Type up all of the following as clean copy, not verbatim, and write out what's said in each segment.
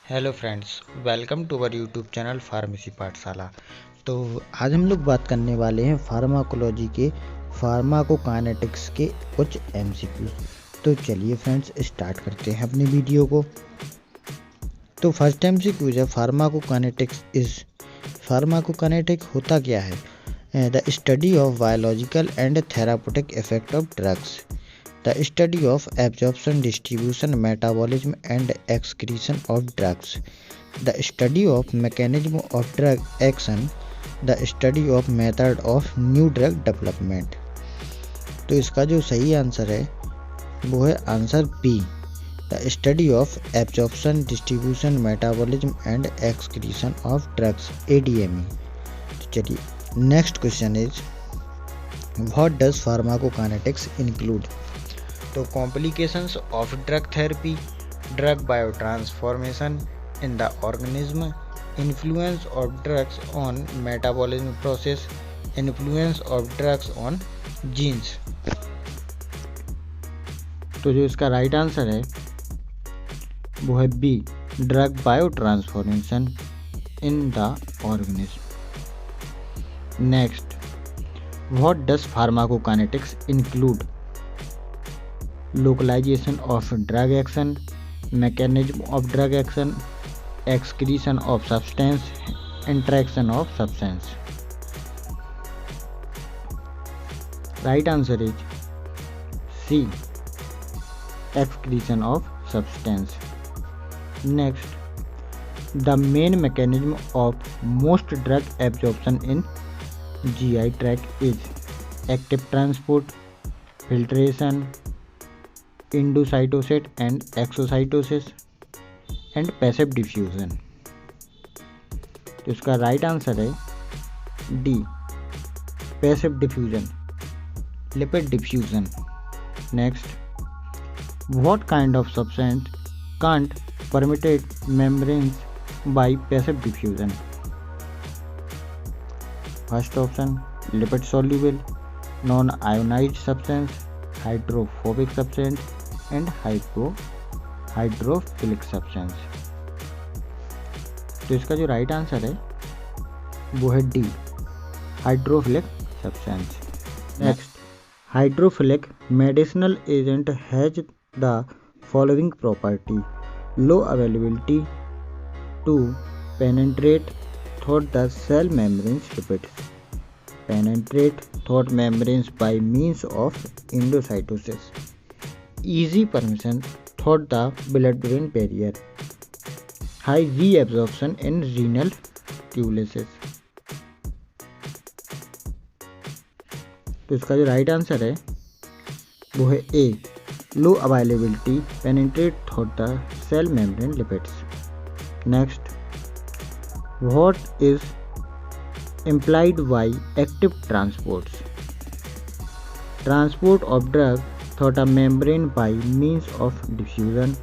Hello friends, welcome to our YouTube channel pharmacy Pathshala. तो आज हम लोग बात करने वाले हैं फार्माकोलॉजी के फार्माकोकाइनेटिक्स के कुछ एमसीक्यू। तो चलिए फ्रेंड्स स्टार्ट करते हैं अपनी वीडियो को। तो फर्स्ट एमसीक्यू है फार्माकोकाइनेटिक होता क्या है? The study of biological and therapeutic effect of drugs, the study of absorption, distribution, metabolism and excretion of drugs, the study of mechanism of drug action, the study of method of new drug development। तो इसका जो सही answer है वो है answer B, the study of absorption, distribution, metabolism and excretion of drugs, ADME। तो चलिए next question is what does pharmacokinetics include? तो complications of drug therapy, drug biotransformation in the organism, influence of drugs on metabolism process, influence of drugs on genes. तो जो इसका right answer है वो है B, drug biotransformation in the organism. Next, what does pharmacokinetics include? localization of drug action, mechanism of drug action, excretion of substance, interaction of substance। Right answer is C, excretion of substance। Next, the main mechanism of most drug absorption in GI tract is active transport, filtration, endocytosis and exocytosis and passive diffusion। तो इसका right answer है D, passive diffusion, lipid diffusion. Next, what kind of substance can't permitted membranes by passive diffusion? First option lipid soluble, non ionized substance, hydrophobic substance and hydrophilic substance. तो इसका जो right answer है वो है D, hydrophilic substance. Next, hydrophilic medicinal agent has the following property: low availability to penetrate through the cell membranes lipids, penetrate through membranes by means of endocytosis, easy permeation through the blood-brain barrier, high reabsorption in renal tubules। तो इसका जो right answer है वो है A, low availability penetrate through the cell membrane lipids. Next, what is implied by active transports? Transport of drug through a membrane by means of diffusion,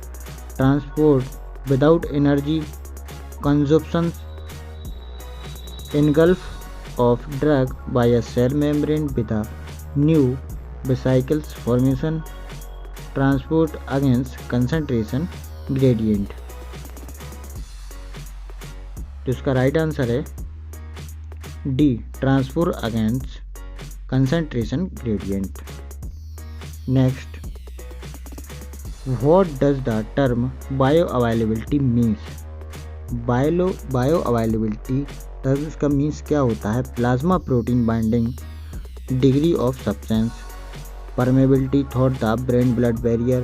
transport without energy consumption, engulf of drug by a cell membrane with a new vesicles formation, transport against concentration gradient। तो इसका right answer है D, transport against concentration gradient. Next, what does the term bio availability means? Bio availability तब इसका means क्या होता है? Plasma protein binding, degree of substance, permeability through the brain blood barrier,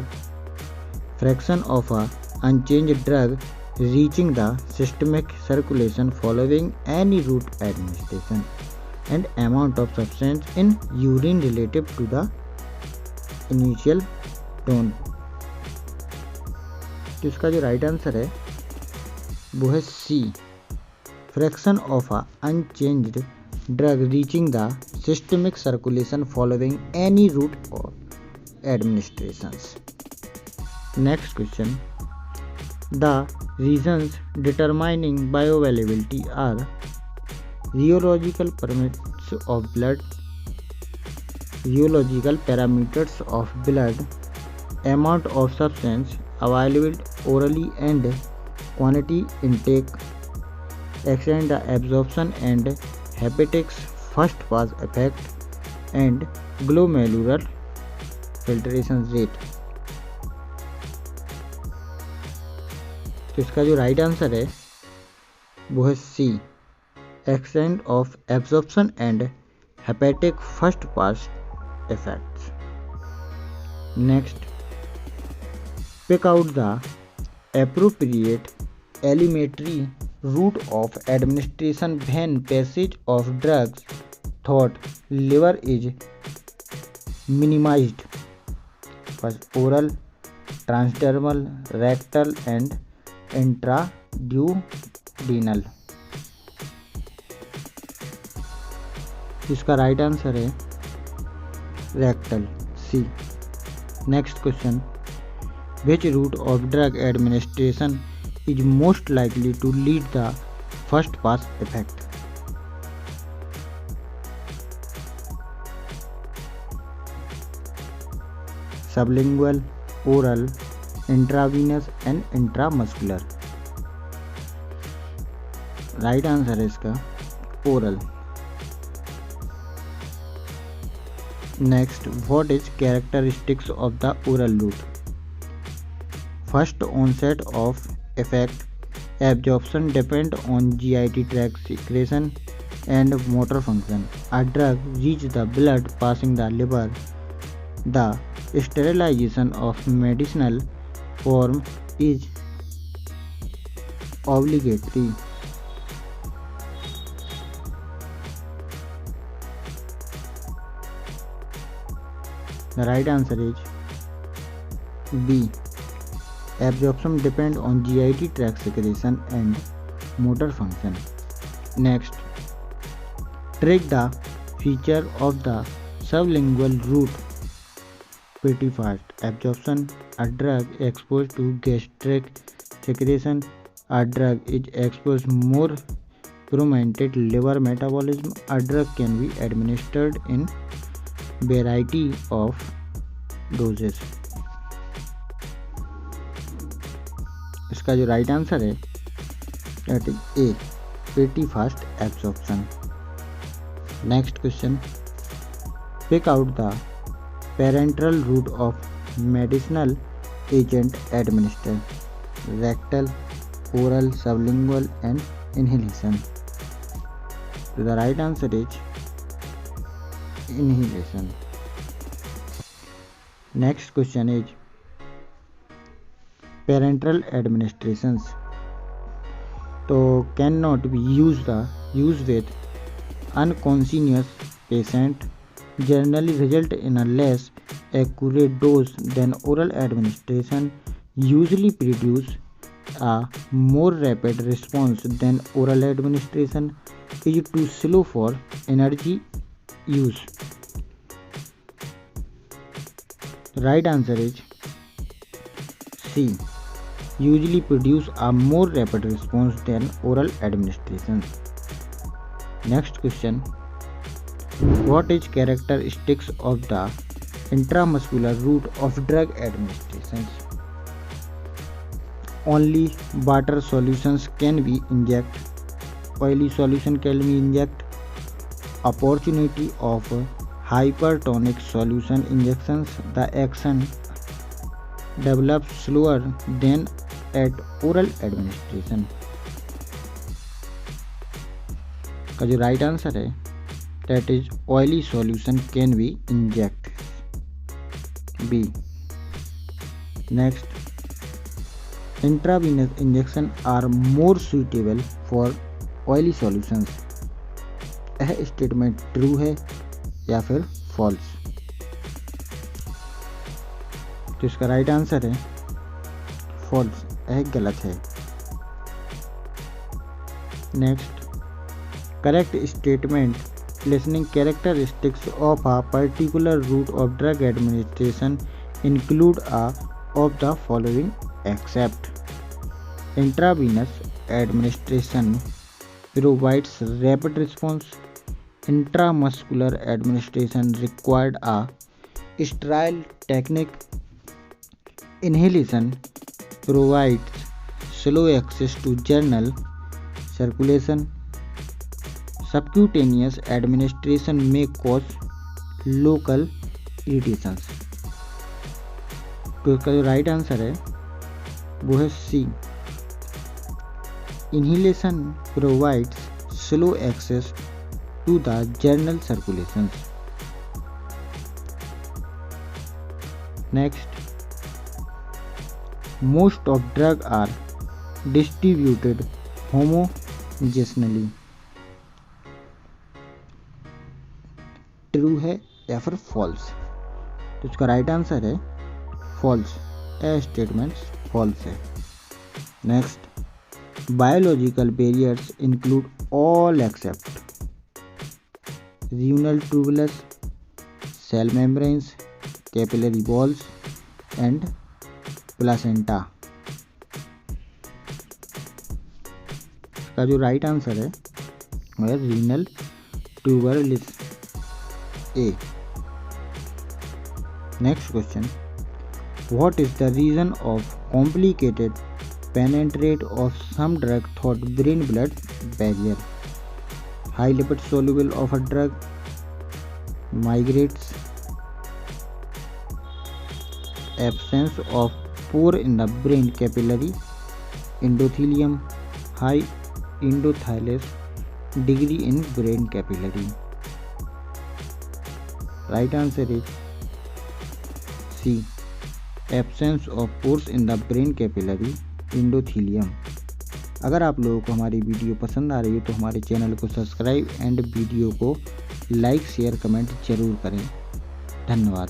fraction of a unchanged drug reaching the systemic circulation following any route administration, and amount of substance in urine relative to the initial tone। तो इसका जो right answer है वो है C, fraction of a unchanged drug reaching the systemic circulation following any route of administrations. Next question, the reasons determining bioavailability are rheological parameters of blood, amount of substance available orally and quantity intake, extend the absorption and hepatic first pass effect, and glomerular filtration rate। तो इसका जो right answer है वो है C, extent of absorption and hepatic first pass effects। Next, pick out the appropriate elementary route of administration when passage of drugs through liver is minimized। First, oral, transdermal, rectal and intraduodenal। इसका right answer है rectal, C। Next question, which route of drug administration is most likely to lead the first pass effect? Sublingual, oral, intravenous and intramuscular। Right answer है इसका oral. Next, what is characteristics of the oral route? First, onset of effect, absorption depend on GIT tract secretion and motor function। A drug reaches the blood passing the liver. The sterilization of medicinal form is obligatory। The right answer is B, absorption depend on GIT tract secretion and motor function। Next, track the feature of the sublingual route pretty fast। Absorption, a drug exposed to gastric secretion, a drug is exposed more prominent liver metabolism, a drug can be administered in variety of doses। इसका जो right answer है that is A, pretty fast absorption। Next question, pick out the parenteral route of medicinal agent administered। Rectal, oral, sublingual and inhalation। So the right answer is inhalation। Next question is parenteral administrations तो cannot be used with unconscious patient, generally result in a less accurate dose than oral administration, usually produce a more rapid response than oral administration, is too slow for energy use। Right answer is C, usually produce a more rapid response than oral administration। Next question, what is characteristics of the intramuscular route of drug administration? Only water solutions can be injected, oily solution can be injected, opportunity of hypertonic solution injections, the action develops slower than at oral administration। का जो right answer है that is oily solution can be injected, B। Next, intravenous injection are more suitable for oily solutions। यह statement true है या फिर false? तो इसका right answer है फॉल्स, यह गलत है। Next, correct statement listening characteristics of a particular route of drug administration include a of the following except intravenous administration provides rapid response, intramuscular administration required a sterile technique, inhalation provides slow access to journal circulation. Subcutaneous administration may cause local irritations. तो इसका जो right answer है वो है C. Inhalation provides slow access to the general circulation. Next, most of drug are distributed homogenously. True है या फिर false? तो इसका राइट आंसर है फॉल्स। ए स्टेटमेंट फॉल्स है। नेक्स्ट, biological barriers include all except renal tubulus, cell membranes, capillary walls and placenta। इसका जो राइट आंसर है वह है renal tubulus A. Next question, what is the reason of complicated penetrate of some drug through brain blood barrier? High lipid soluble of a drug, migrates, absence of pore in the brain capillary, endothelium, high endothelin degree in brain capillary। Right answer is C, absence of pores in the brain capillary, endothelium। अगर आप लोगों को हमारी video पसंद आ रही है तो हमारे चैनल को सब्सक्राइब एंड वीडियो को लाइक शेयर कमेंट जरूर करें। धन्यवाद।